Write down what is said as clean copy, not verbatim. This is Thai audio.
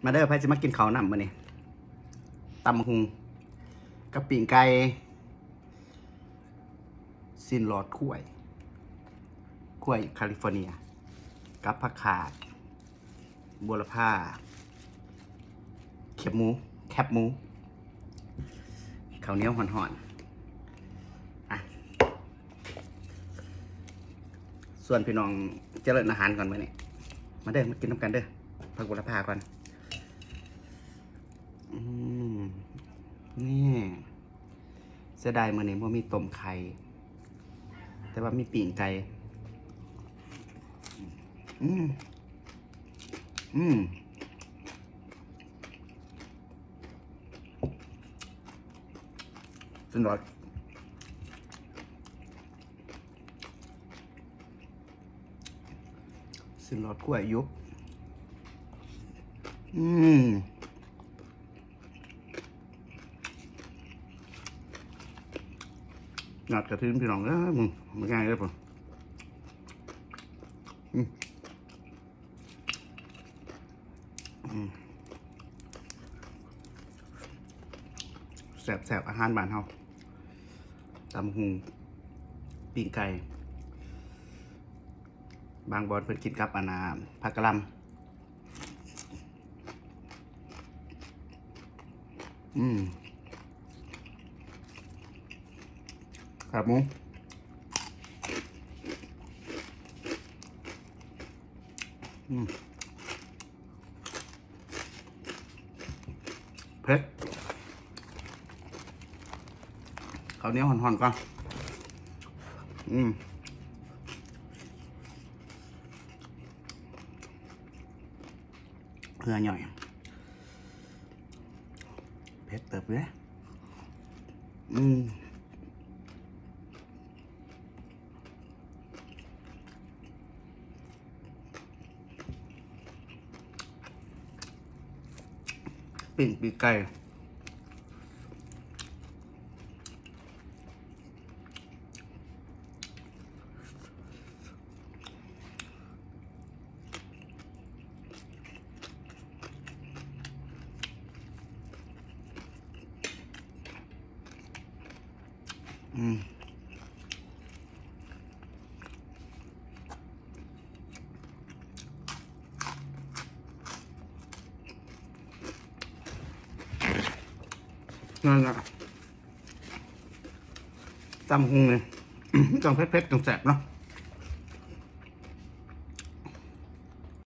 มาเด้อไผจะมากินข้าวนำมื้อนี้ตำบักหุ่งกับปิ้งไก่ซีนหลอดกล้วยแคลิฟอร์เนียกับผักขาดบัวละพาแคบหมูข้าวเหนียวห่อนๆอ่ะส่วนพี่น้องเจริญอาหารก่อนมื้อนี้มาเด้อมากินน้ำกันเด้อผักบัวละพาก่อนนี่เสียดายมื้อนี้บ่มีต้มไข่แต่ว่ามีปิ้งไก่สุดยอดสินหลอดกล้วยยุบหนัดกระทิ้นพี่น้องมึงง่ายเลยป่ะแสบอาหารบ้านเฮาตำหุงปิ้งไก่บางบอนเพิ่นกินกับอานาผักกะหล่ำครับหมูเผ็ดข้าวเหนียวห่อนๆก่อนเพื่อหน่อยเผ็ดเติบเลยปิ้งไก่นั่นแหละตำหุงเลยต้องเผ็ดๆต้องแสบเนาะ